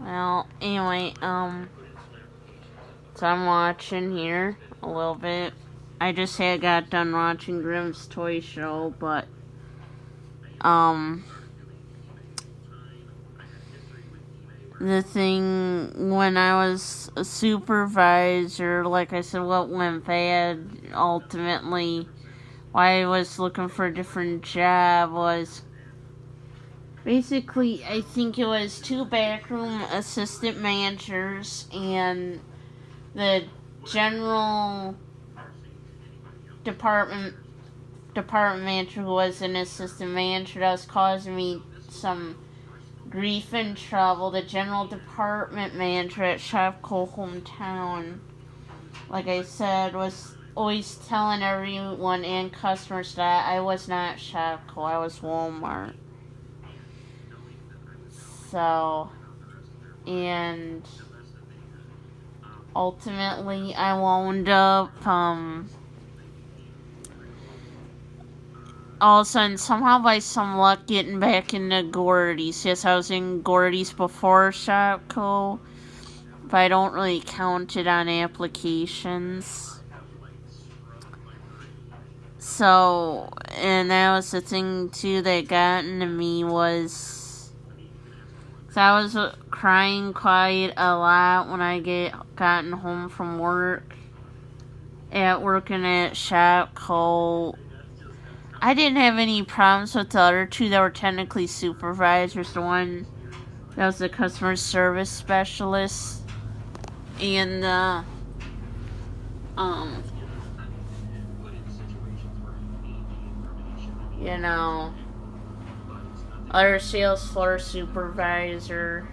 Well, anyway, so I'm watching here a little bit. I just got done watching Grimm's Toy Show, but, the thing, when I was a supervisor, like I said, what went bad, ultimately, why I was looking for a different job was, basically, I think it was 2 backroom assistant managers and the general department manager, who was an assistant manager, that was causing me some grief and trouble. The general department manager at Shopko Hometown, like I said, was always telling everyone and customers that I was not Shopko, I was Walmart. So, and ultimately I wound up, all of a sudden, somehow by some luck, getting back into Gordy's. Yes, I was in Gordy's before Shopko, but I don't really count it on applications. So, and that was the thing too that got into me, was, cause I was crying quite a lot when I gotten home from work, working at Shopko. I didn't have any problems with the other 2 that were technically supervisors. The one that was the customer service specialist, and the other sales floor supervisor.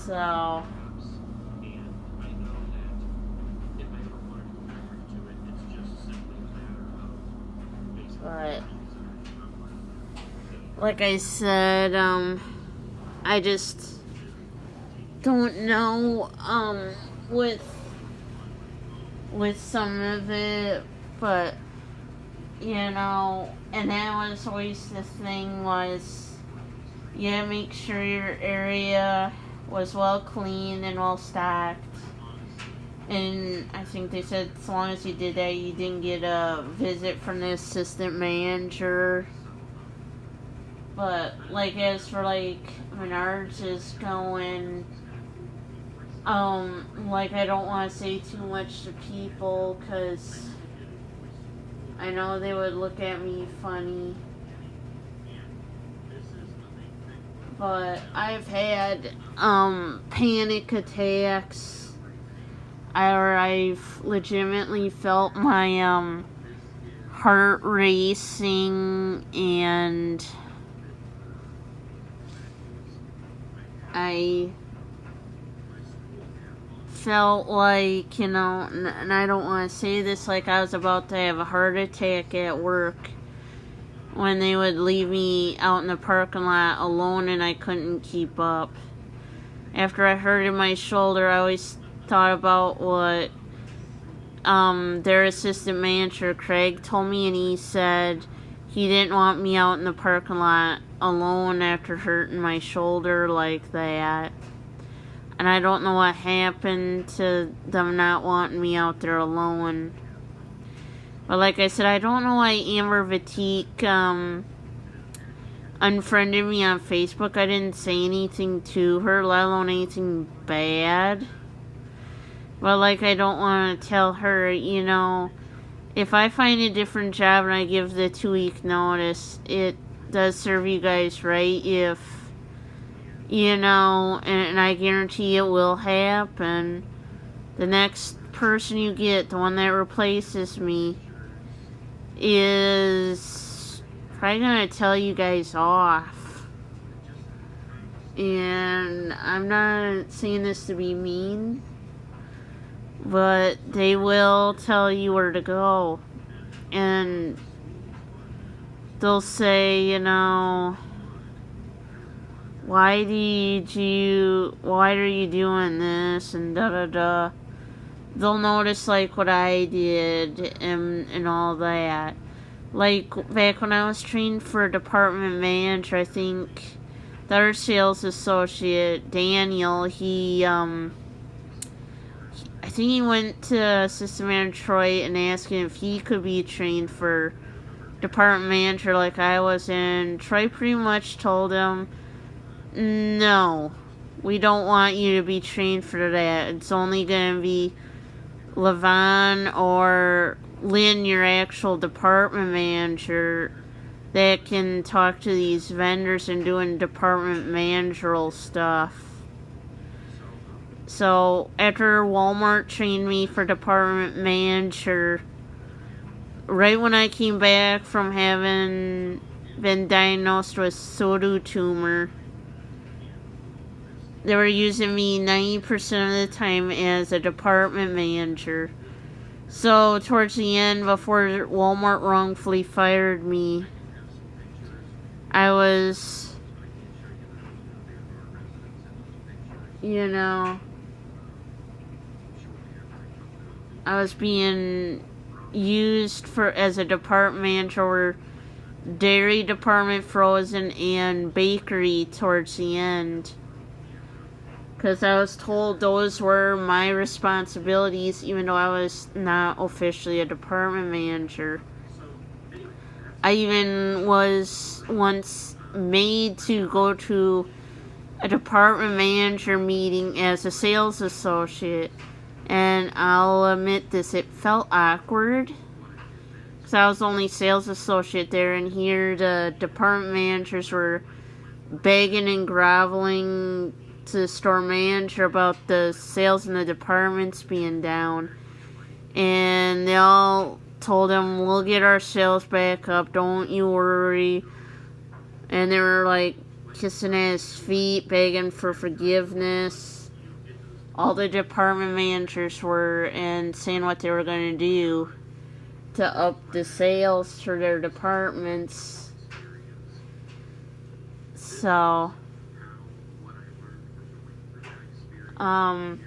So, but like I said, I just don't know, with some of it, but, and that was always the thing, was, make sure your area was well cleaned and well stocked. And I think they said as long as you did that, you didn't get a visit from the assistant manager. But, like, as for, like, Menards is going, like, I don't want to say too much to people, because I know they would look at me funny. But I've had, panic attacks. I've legitimately felt my, heart racing, and I felt like, and I don't want to say this, like I was about to have a heart attack at work when they would leave me out in the parking lot alone and I couldn't keep up. After I hurted my shoulder, I always thought about what their assistant manager Craig told me, and he said he didn't want me out in the parking lot alone after hurting my shoulder like that. And I don't know what happened to them not wanting me out there alone. But like I said, I don't know why Amber Vatique unfriended me on Facebook. I didn't say anything to her, let alone anything bad. But, like, I don't want to tell her, if I find a different job and I give the 2-week notice, it does serve you guys right if, and I guarantee it will happen. The next person you get, the one that replaces me, is probably going to tell you guys off. And I'm not saying this to be mean, but they will tell you where to go. And they'll say, why are you doing this, and da-da-da. They'll notice, like, what I did, and all that. Like, back when I was trained for a department manager, I think the other sales associate, Daniel, I think he went to assistant manager Troy and asked him if he could be trained for department manager like I was, and Troy pretty much told him, no, we don't want you to be trained for that. It's only going to be Levon or Lynn, your actual department manager, that can talk to these vendors and doing department managerial stuff. So after Walmart trained me for department manager, right when I came back from having been diagnosed with SODU tumor, they were using me 90% of the time as a department manager. So towards the end, before Walmart wrongfully fired me, I was, I was being used as a department manager or dairy department, frozen, and bakery towards the end. Because I was told those were my responsibilities, even though I was not officially a department manager. I even was once made to go to a department manager meeting as a sales associate. And I'll admit this, it felt awkward. Because I was only sales associate there, and here the department managers were begging and groveling to the store manager about the sales in the departments being down. And they all told him, we'll get our sales back up, don't you worry. And they were like kissing at his feet, begging for forgiveness. All the department managers were, and saying what they were going to do to up the sales for their departments. So, and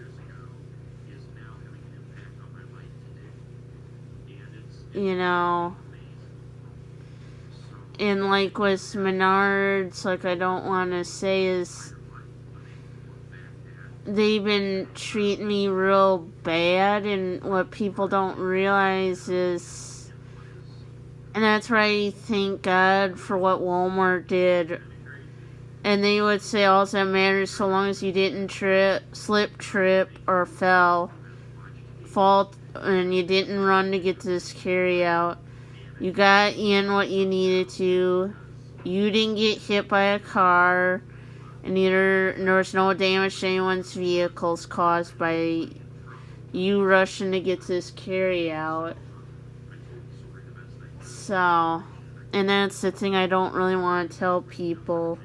like with Menards, like I don't want to say is, they've been treating me real bad, and what people don't realize is, and that's why I thank God for what Walmart did. And they would say all that matters so long as you didn't slip, trip, or fall, and you didn't run to get to this carry out. You got in what you needed to. You didn't get hit by a car, and there was no damage to anyone's vehicles caused by you rushing to get to this carry out. So, and that's the thing I don't really want to tell people.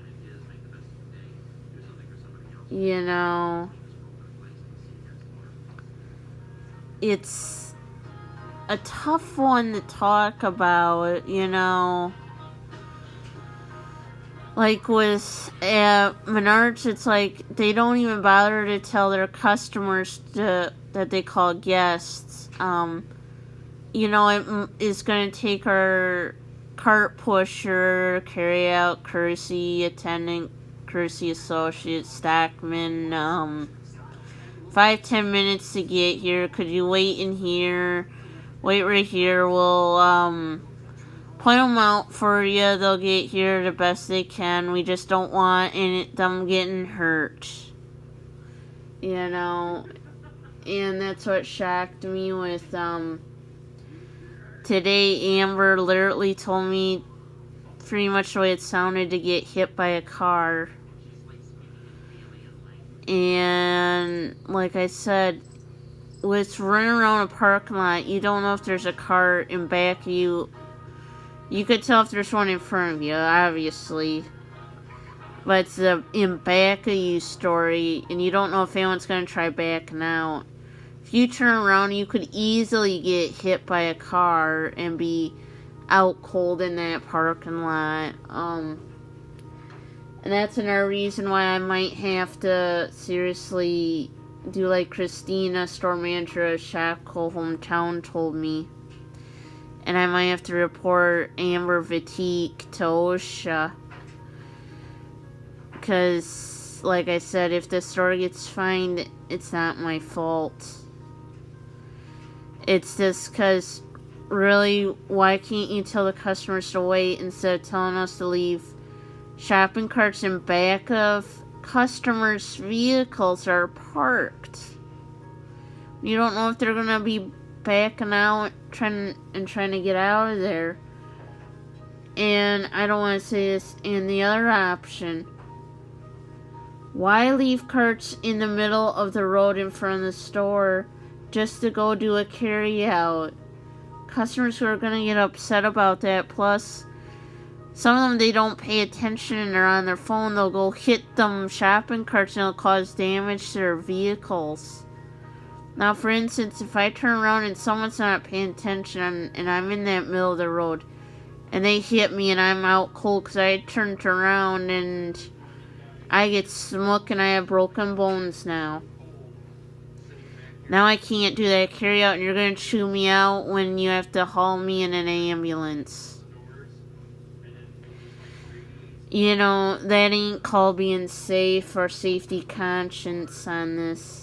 It's a tough one to talk about, Like with Menards, it's like they don't even bother to tell their customers that they call guests. It is going to take our cart pusher, carry out, courtesy attendant, courtesy associate, stockman, 5-10 minutes to get here. Could you wait in here? Wait right here. We'll point them out for you. They'll get here the best they can. We just don't want them getting hurt. And that's what shocked me with today. Amber literally told me pretty much the way it sounded, to get hit by a car. And like I said, with running around a parking lot, you don't know if there's a car in back of you. You could tell if there's one in front of you, obviously. But it's the in back of you story, and you don't know if anyone's going to try backing out. If you turn around, you could easily get hit by a car and be out cold in that parking lot. And that's another reason why I might have to seriously do like Christina, store manager at Shackle Hometown, told me. And I might have to report Amber Vitique to OSHA. Because, like I said, if the store gets fined, it's not my fault. It's just because, really, why can't you tell the customers to wait instead of telling us to leave shopping carts in back of customers' vehicles that are parked? You don't know if they're going to be backing out trying to get out of there. And I don't want to say this. And the other option, why leave carts in the middle of the road in front of the store just to go do a carry out? Customers who are going to get upset about that. Plus, some of them, they don't pay attention and they're on their phone. They'll go hit them shopping carts and it'll cause damage to their vehicles. Now, for instance, if I turn around and someone's not paying attention and I'm in that middle of the road and they hit me and I'm out cold because I turned around and I get smoke and I have broken bones now. Now I can't do that carry out and you're going to chew me out when you have to haul me in an ambulance. You know, that ain't called being safe or safety conscious on this.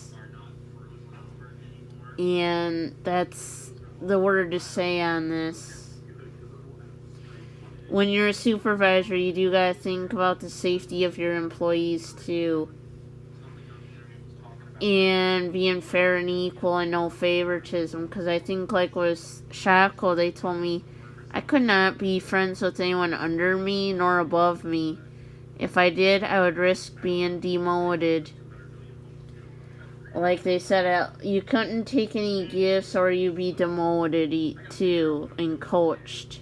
And that's the word to say on this. When you're a supervisor, you do gotta think about the safety of your employees too. And being fair and equal and no favoritism. Because I think, like with Shackle, they told me I could not be friends with anyone under me nor above me. If I did, I would risk being demoted. Like they said, you couldn't take any gifts or you'd be demoted too and coached.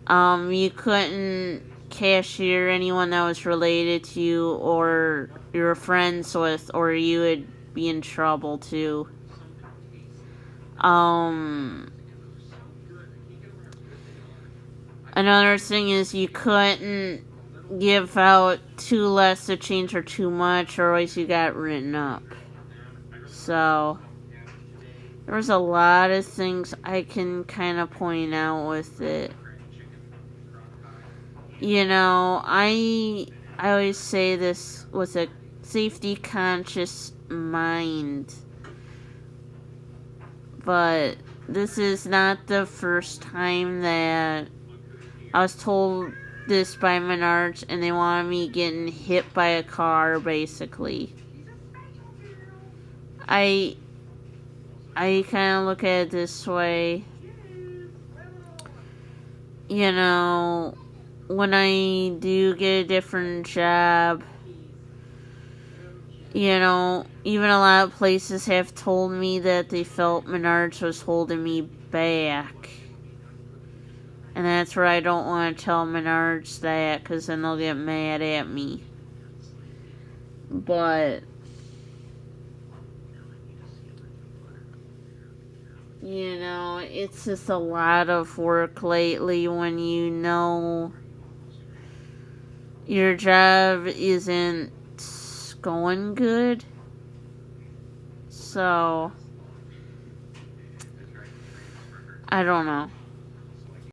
You couldn't cashier anyone that was related to you or you were friends with, or you would be in trouble too. Another thing is you couldn't give out too less of change or too much, or else you got written up. So there was a lot of things I can kind of point out with it. You know, I always say this with a safety conscious mind, but this is not the first time that I was told this by Menards and they wanted me getting hit by a car, basically. I kind of look at it this way. You know, when I do get a different job, you know, even a lot of places have told me that they felt Menards was holding me back. And that's where I don't want to tell Menards that, because then they'll get mad at me. But, you know, it's just a lot of work lately when you know your job isn't going good. So, I don't know.